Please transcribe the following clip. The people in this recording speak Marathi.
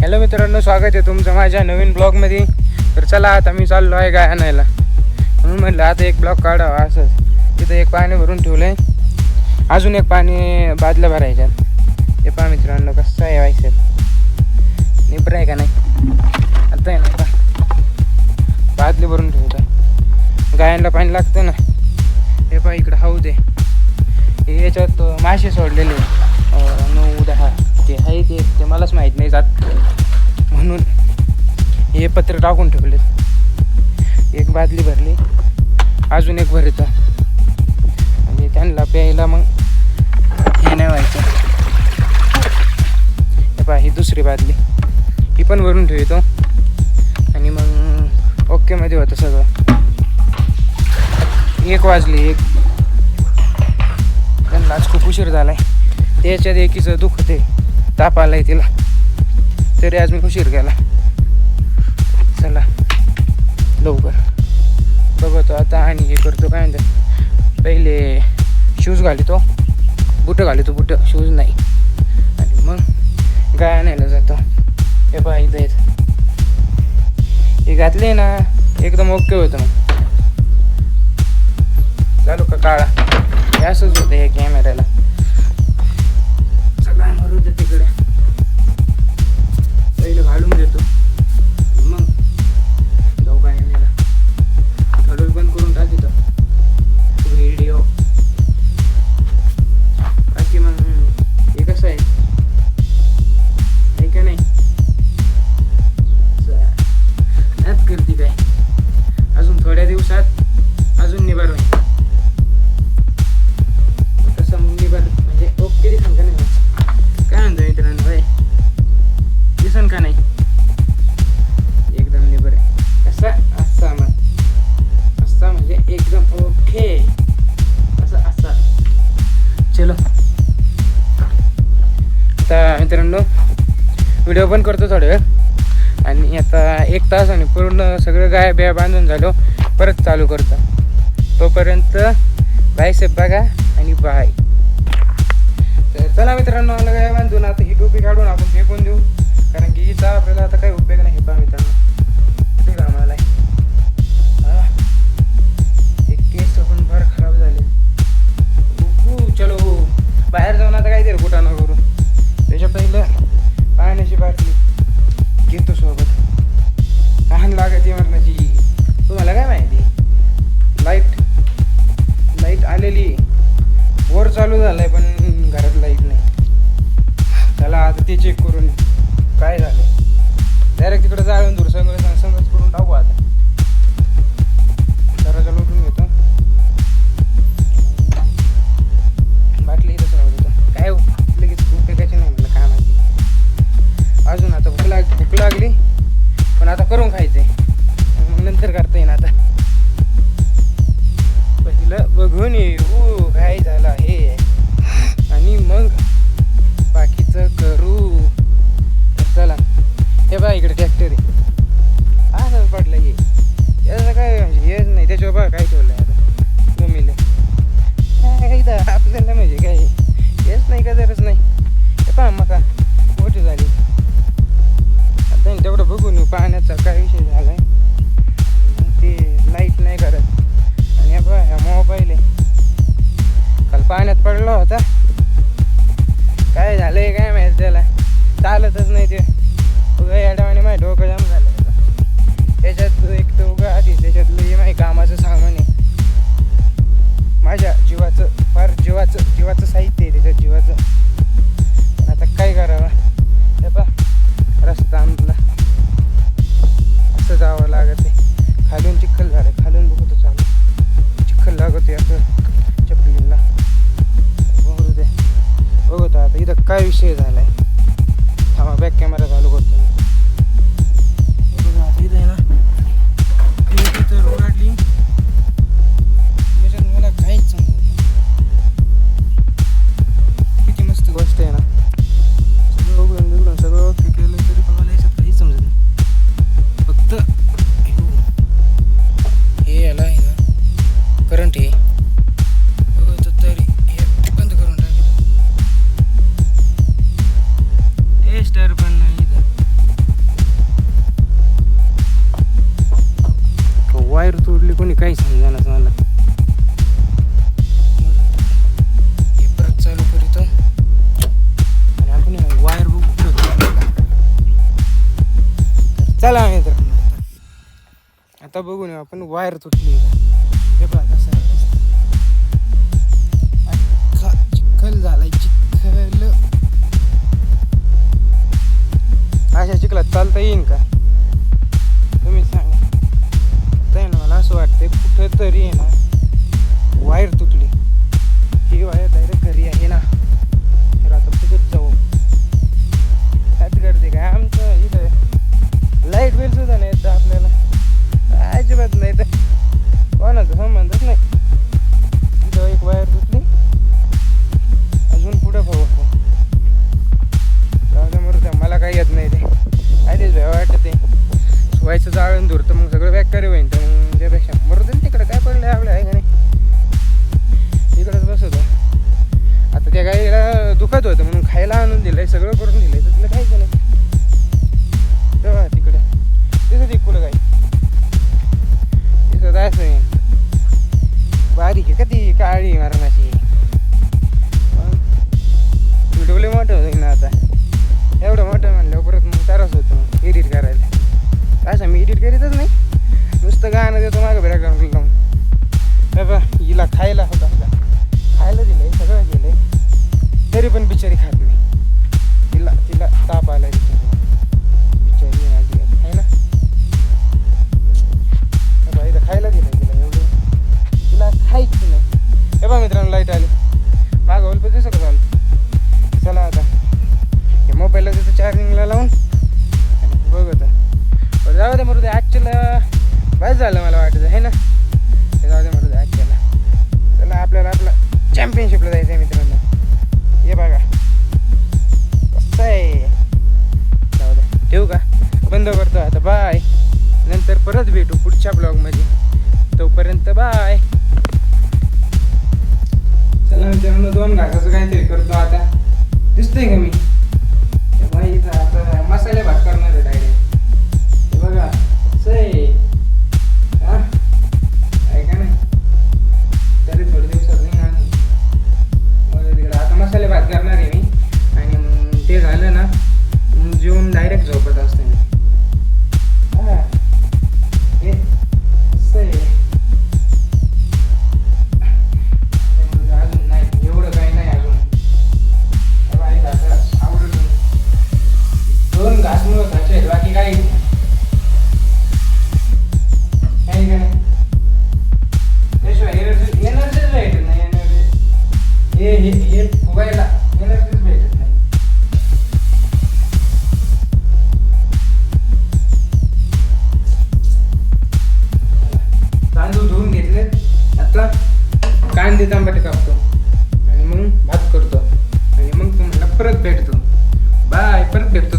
हॅलो मित्रांनो, स्वागत आहे तुमचं माझ्या नवीन ब्लॉगमध्ये. तर चला आता मी चाललो आहे गाय आणायला, म्हणून म्हटलं आता एक ब्लॉग काढावा. असंच तिथं एक पाणी भरून ठेवलं आहे, अजून एक पाणी बादल्या भरायच्या. हे पहा मित्रांनो कसं आहे व्हायचं, निबर आहे का नाही. आता आहे ना बादली भरून ठेवतो, गायांना पाणी लागतं ना. हे पहा इकडं हौद आहे, हे याच्यात मासे सोडलेले 9-10 ते आहे. ते मलाच माहीत नाही जात, म्हणून हे पत्र टाकून ठेवले. एक बादली भरली, अजून एक भरतं म्हणजे त्यांना प्यायला मग हे नाही व्हायचं. हे पहा ही दुसरी बादली, ही पण भरून ठेवतो आणि मग ओकेमध्ये होतं सगळं. 1 वाजली. त्यांना आज खूप उशीर झाला आहे. त्याच्यात एकीचं दुखते, ताप आला आहे तिला, तरी आज मी उशीर केला. चला लवकर बघतो आता आणि हे करतो. काय म्हणतात, पहिले शूज घालितो, बुटं घालितो, बुटं शूज नाही, आणि मग गाय आणायला जातो. हे पहा इथं येत, हे घातले ना एकदम ओके होतं. मग चालू का काळा, हे असंच होतं हे कॅमेऱ्याला. सगळा मारू दे तिकडे, पहिले घालून देतो, मग जाऊ काय मेला. थोडं बंद करून टाकतो व्हिडिओ. बाकी मग हे कसं आहे का नाही, नात करते काय. अजून थोड्या दिवसात अजून निबार होईल. तसं मग निबार म्हणजे ओके दिसन का नाही. काय म्हणतो मित्रांनो, भाई दिसन का नाही, एकदम निबर आहे. कसा असा मग असा म्हणजे एकदम ओके, असं असा. चलो आता मित्रांनो व्हिडिओ पण करतो थोड्या वेळ, आणि आता 1 तास आणि पूर्ण सगळं गाय बिया बांधून झालो, परत चालू करतो. तोपर्यंत बायसेप बघा आणि बाय. तर चला मित्रांनो, आलं गाय बांधून. आता ही टोपी काढून आपण फेकून देऊ, कारण की हिचा आपल्याला आता काही उपयोग नाही. हे पहा मित्रांनो, ते आम्हाला एक केस पण फार खराब झाले. चलो बाहेर जाऊन आता काहीतरी कुटाणा करू. त्याच्या पहिलं पाण्याची बाटली घेतो सोबत. तहान लागते मरणाची. तुम्हाला काय माहिती, लाईट आलेली, बोर चालू झालाय पण घरात लाईट नाही. चला आता ते चेक करून काय झालं. डायरेक्ट तिकडे जाळून दूर सगळं संगच करून टाकू. आता दरवाजा लोटून घेतो, बाटली इथंच राहू देतो. काय लगेच उपयोगाची नाही मला, काय माहिती. अजून आता भूक लागली, पण आता करून खायचंय, मग नंतर करता येईन. आता पहिलं बघून येऊ काय झालं हे, आणि मग बाकीचं करू. चला हे बघा इकडे ट्रॅक्टर आहे, असंच पडलं हे. याचं काय म्हणजे हेच नाही, त्याच्यावर बघा काय ठेवलं आहे आता मम्मीला. काय इथं आपल्याला म्हणजे काय हेच नाही का, जरच नाही. हे पहा मका मोठी झाली. आता तेवढं बघून पाण्याचा काय विषय झाला आहे, ते लाईट नाही करत. आणि हे बघा ह्या मोबाईल आहे, काल पाण्यात पडला होता, काय झालं आहे काय माहिती, त्याला चालतच नाही. ते उगा याडावाने माझं डोकं जाम झालं होतं. त्याच्यात एक तर उगा आधी त्याच्यातलं माझ्या कामाचं सामान आहे, माझ्या जीवाचं, फार जीवाचं साहित्य आहे त्याच्यात, जीवाचं. पण आता काय करावं. हे पहा रस्ता आमला असं जावं लागत आहे. खालून चिखल झालं, खालून बघतो चालू चिखल लागत आहे असं चपलीला. बघू दे, बघतो आता इथं काय विषय झाला आहे. थांबा बॅक कॅमेरा चला मित्रांनो आता बघून येऊ आपण वायर तुटली आहे का. हे पहा कसं आहे अख्खा चिखल झालाय चिखल. अशा चिखलात चालता येईन का तुम्ही सांगा. आता आहे ना मला असं वाटतंय कुठं तरी आहे ना वायर तुटली. ही वायर डायरेक्ट घरी आहे ना तर आता तिथंच जाऊ. त्यात करते काय आमचं इथं लाईट बिल सुद्धा नाही येत आपल्याला अजिबात नाही तर कोणाचं संबंधच नाही. तिथं एक वायर तुटली अजून पुढं भाऊ त्यामुळे मला काही येत नाही ते आधीच भ्या वाटत ते व्हायचं जाळून धुरतं मग सगळं बॅक्टेरिया होईन. तर मग त्यापेक्षा मरून तिकडं काय पडलं आपल्या आहे का नाही इकडंच बसत. आता त्या गाईला दुखत होतं म्हणून खायला आणून दिलंय सगळं करून दिलंय तर तिला खायचं नाही तेव्हा तिकडं तिथं ती कुठं गाई तिथं जायचं नाही. बारीक आहे का ती काळी मारणाची व्हिडिओले मोठं होईल ना आता एवढं मोठं म्हणलं परत मग त्रास होतो मग एडिट करायला. असं मी एडिट करीतच नाही नुसतं गाणं देतो मागं बॅकग्राऊंड लावून. बाबा हिला खायला होता खायला दिलंय सगळं केलंय तरी पण बिचारी खात नाही. तिला तिला ताप आलाय बिचारी माझी आहे ना. बाबा इथं खायला दिलंय तिला एवढं तिला खायची नाही. हे बघा मित्रांनो लाईट आली मागं ओलपं दिसं का चालू. चला आता हे मोबाईलला तिथं चार्जिंगला लावून आणि बघत जाऊ दे मरू दे. ॲक्च्युअला बस झालं मला वाटतं आहे ना ते जाऊ दे मरू दे ॲक्च्युअला. चला आपल्याला आपलं चॅम्पियनशिपला जायचं आहे मित्रांनो. हे बघा कसं आहे जाऊ दे ठेवू का बंद करतो आता बाय. नंतर परत भेटू पुढच्या ब्लॉगमध्ये तोपर्यंत बाय. चला मित्रांनो 2 घासाचं काहीतरी करतो आता दिसतंय का मी बाई इथं आता मसाले भात करणार आहे डायरेक्ट. हे बघा कसं आहे हां आहे का नाही तरी थोडे दिवसात नाही ना मग तिकडं आता मसाले भात करणार आहे मी आणि मग ते झालं ना मग जेवून डायरेक्ट झोपत असते मी. हां हे कसं आहे अजून नाही एवढं काही नाही अजून. आवडत 2 घास मिळत असेल बाकी काही नाही का नाही त्याशिवाय एनर्जीच भेटत नाही. एनर्जी हे फुगायला एनर्जीच भेटत नाही. तांदूळ धुवून घेतले आता कांदे तांबटे कापतो आणि मग भात करतो आणि मग तुम्हाला परत भेटतो बाय. परत भेटतो.